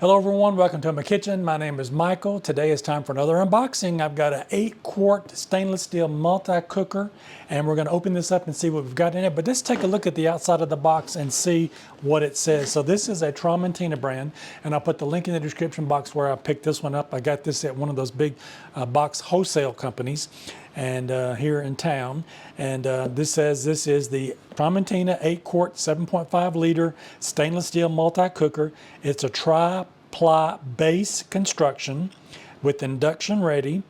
Hello everyone, welcome to my kitchen. My name is Michael. Today is time for another unboxing. I've got an 8-quart stainless steel multi-cooker and we're going to open this up and see what we've got in it. But let's take a look at the outside of the box and see what it says. So this is a Tramontina brand, and I'll put the link in the description box where I picked this one up. I got this at one of those big box wholesale companies and here in town. And this says this is the Tramontina 8-quart 7.5 liter stainless steel multi-cooker. It's a Tri-Ply base construction with induction ready,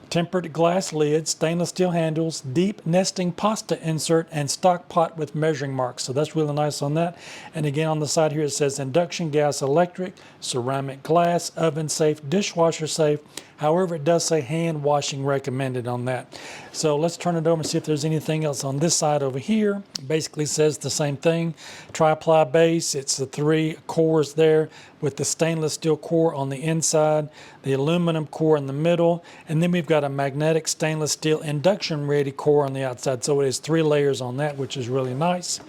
tempered glass lid, stainless steel handles, deep nesting pasta insert, and stock pot with measuring marks. So that's really nice on that. And again, on the side here it says induction gas electric, ceramic glass, oven safe, dishwasher safe. However, it does say hand washing recommended on that. So let's turn it over and see if there's anything else on this side over here. Basically says the same thing. Tri-Ply base, it's the 3 cores there with the stainless steel core on the inside, the aluminum core in the middle, and then we've got a magnetic stainless steel induction ready core on the outside. So it is 3 layers on that, which is really nice.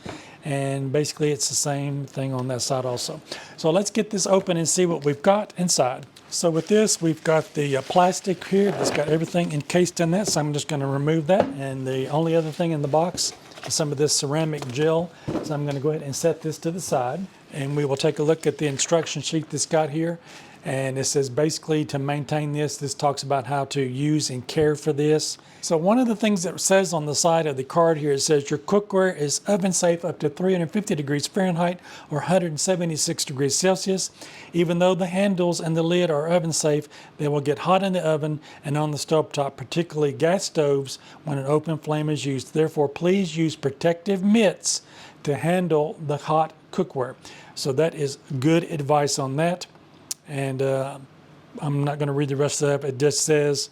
And basically it's the same thing on that side also. So let's get this open and see what we've got inside. So with this, we've got the plastic here that's got everything encased in that, so I'm just going to remove that. And the only other thing in the box is some of this ceramic gel, so I'm going to go ahead and set this to the side. And we will take a look at the instruction sheet that's got here. And it says basically to maintain this talks about how to use and care for this. So one of the things that says on the side of the card here, it says your cookware is oven safe up to 350 degrees Fahrenheit or 176 degrees Celsius. Even though the handles and the lid are oven safe, they will get hot in the oven and on the stovetop, particularly gas stoves, when an open flame is used. Therefore, please use protective mitts to handle the hot cookware. So that is good advice on that. And I'm not going to read the rest of that. It just says,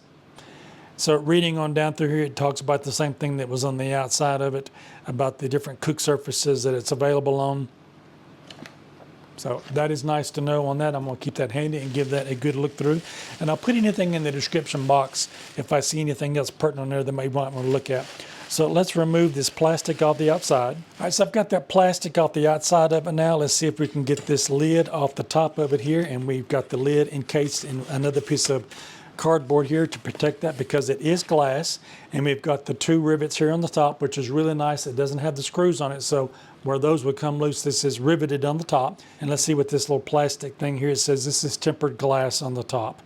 so reading on down through here, it talks about the same thing that was on the outside of it, about the different cook surfaces that it's available on. So that is nice to know on that. I'm going to keep that handy and give that a good look through. And I'll put anything in the description box if I see anything else pertinent on there that may want to look at. So let's remove this plastic off the outside. All right, so I've got that plastic off the outside of it now. Let's see if we can get this lid off the top of it here. And we've got the lid encased in another piece of cardboard here to protect that because it is glass. And we've got the 2 rivets here on the top, which is really nice. It doesn't have the screws on it, so where those would come loose, this is riveted on the top. And let's see what this little plastic thing here, it says this is tempered glass on the top.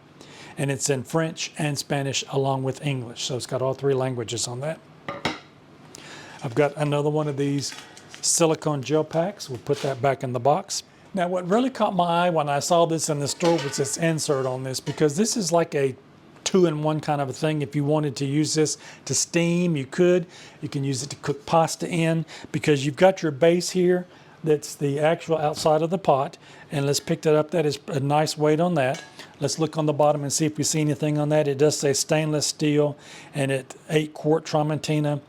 And it's in French and Spanish along with English. So it's got all 3 languages on that. I've got another one of these silicone gel packs. We'll put that back in the box. Now what really caught my eye when I saw this in the store was this insert on this, because this is like a 2-in-1 kind of a thing. If you wanted to use this to steam, you could. You can use it to cook pasta in, because you've got your base here that's the actual outside of the pot. And let's pick that up. That is a nice weight on that. Let's look on the bottom and see if we see anything on that. It does say stainless steel and it 8-quart Tramontina.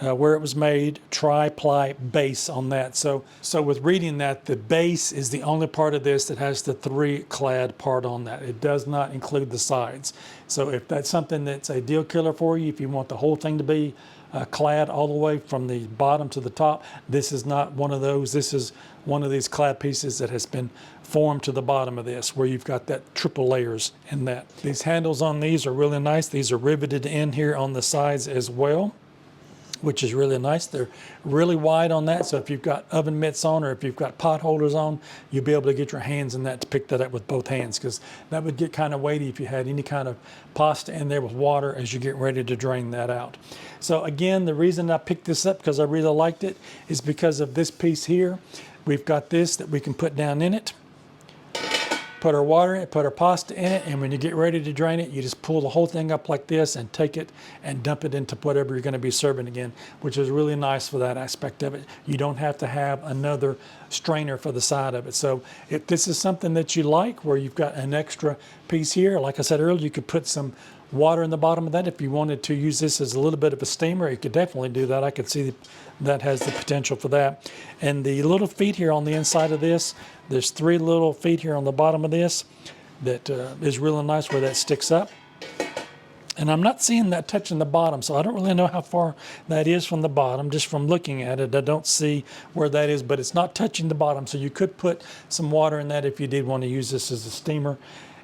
Where it was made, Tri-Ply base on that. So with reading that, the base is the only part of this that has the 3 clad part on that. It does not include the sides. So if that's something that's a deal killer for you, if you want the whole thing to be clad all the way from the bottom to the top, this is not one of those. This is one of these clad pieces that has been formed to the bottom of this, where you've got that triple layers in that. These handles on these are really nice. These are riveted in here on the sides as well, which is really nice. They're really wide on that, so if you've got oven mitts on or if you've got pot holders on, you'll be able to get your hands in that to pick that up with both hands, because that would get kind of weighty if you had any kind of pasta in there with water as you get ready to drain that out. So again, the reason I picked this up, because I really liked it, is because of this piece here. We've got this that we can put down in it, put our water in it, put our pasta in it, and when you get ready to drain it, you just pull the whole thing up like this and take it and dump it into whatever you're going to be serving again, which is really nice for that aspect of it. You don't have to have another strainer for the side of it. So if this is something that you like, where you've got an extra piece here, like I said earlier, you could put some water in the bottom of that. If you wanted to use this as a little bit of a steamer, you could definitely do that. I could see that has the potential for that. And the little feet here on the inside of this, there's 3 little feet here on the bottom of this that is really nice where that sticks up. And I'm not seeing that touching the bottom, so I don't really know how far that is from the bottom. Just from looking at it, I don't see where that is, but it's not touching the bottom. So you could put some water in that if you did want to use this as a steamer,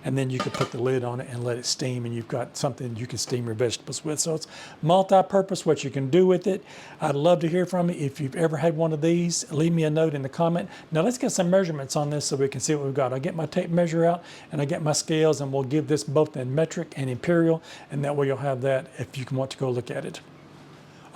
and then you could put the lid on it and let it steam, and you've got something you can steam your vegetables with. So it's multi-purpose, what you can do with it. I'd love to hear from you. If you've ever had one of these, leave me a note in the comment. Now let's get some measurements on this so we can see what we've got. I'll get my tape measure out and I get my scales, and we'll give this both in metric and imperial, and that way you'll have that if you want to go look at it.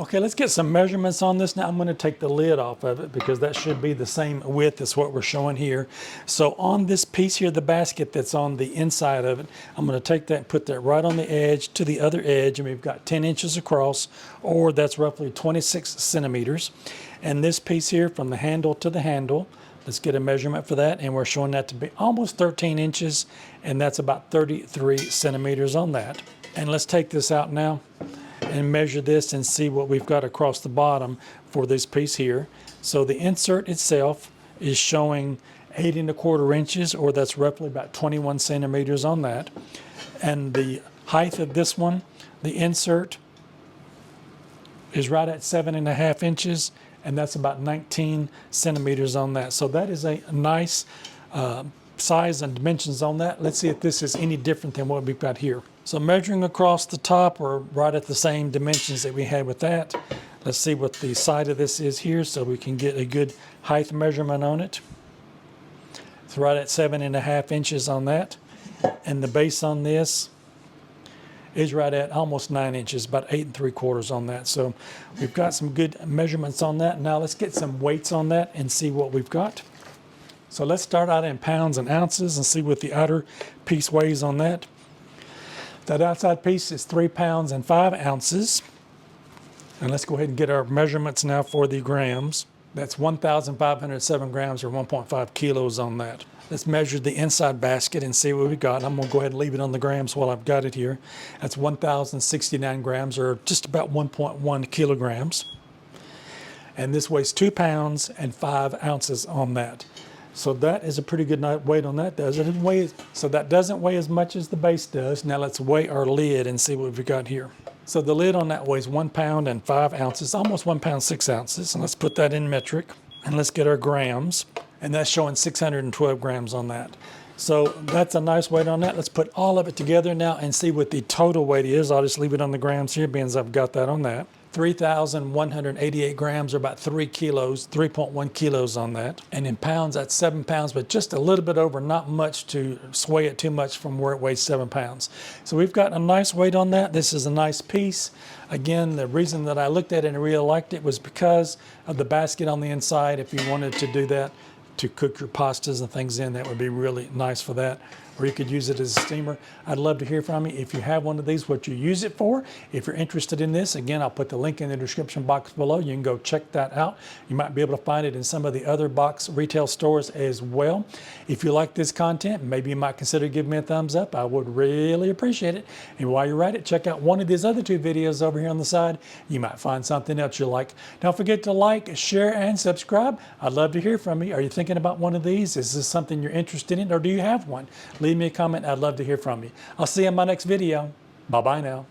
Okay, let's get some measurements on this. Now I'm going to take the lid off of it because that should be the same width as what we're showing here. So on this piece here, the basket that's on the inside of it, I'm going to take that and put that right on the edge to the other edge, and we've got 10 inches across, or that's roughly 26 centimeters. And this piece here from the handle to the handle, let's get a measurement for that, and we're showing that to be almost 13 inches, and that's about 33 centimeters on that. And let's take this out now and measure this and see what we've got across the bottom for this piece here. So the insert itself is showing 8 1/4 inches, or that's roughly about 21 centimeters on that. And the height of this one, the insert, is right at 7.5 inches, and that's about 19 centimeters on that. So that is a nice size and dimensions on that. Let's see if this is any different than what we've got here. So measuring across the top, we're right at the same dimensions that we had with that. Let's see what the side of this is here so we can get a good height measurement on it. It's right at 7.5 inches on that. And the base on this is right at almost 9 inches, about 8 3/4 on that. So we've got some good measurements on that. Now let's get some weights on that and see what we've got. So let's start out in pounds and ounces and see what the outer piece weighs on that. That outside piece is 3 pounds and 5 ounces. And let's go ahead and get our measurements now for the grams. That's 1,507 grams, or 1.5 kilos on that. Let's measure the inside basket and see what we got. I'm going to go ahead and leave it on the grams while I've got it here. That's 1,069 grams, or just about 1.1 kilograms. And this weighs 2 pounds and 5 ounces on that. So that is a pretty good weight on that. So that doesn't weigh as much as the base does. Now let's weigh our lid and see what we've got here. So the lid on that weighs 1 pound and 5 ounces, almost 1 pound 6 ounces. And let's put that in metric. And let's get our grams. And that's showing 612 grams on that. So that's a nice weight on that. Let's put all of it together now and see what the total weight is. I'll just leave it on the grams here, being as I've got that on that. 3,188 grams, or about 3 kilos, 3.1 kilos on that. And in pounds, that's 7 pounds, but just a little bit over, not much to sway it too much from where it weighs 7 pounds. So we've got a nice weight on that. This is a nice piece. Again, the reason that I looked at it and really liked it was because of the basket on the inside. If you wanted to do that, to cook your pastas and things in, that would be really nice for that. Or you could use it as a steamer. I'd love to hear from you. If you have one of these, what you use it for. If you're interested in this, again, I'll put the link in the description box below. You can go check that out. You might be able to find it in some of the other box retail stores as well. If you like this content, maybe you might consider giving me a thumbs up. I would really appreciate it. And while you're at it, check out one of these other 2 videos over here on the side. You might find something else you like. Don't forget to like, share, and subscribe. I'd love to hear from you. Are you thinking about one of these? Is this something you're interested in, or do you have one? Leave me a comment. I'd love to hear from you. I'll see you in my next video. Bye-bye now.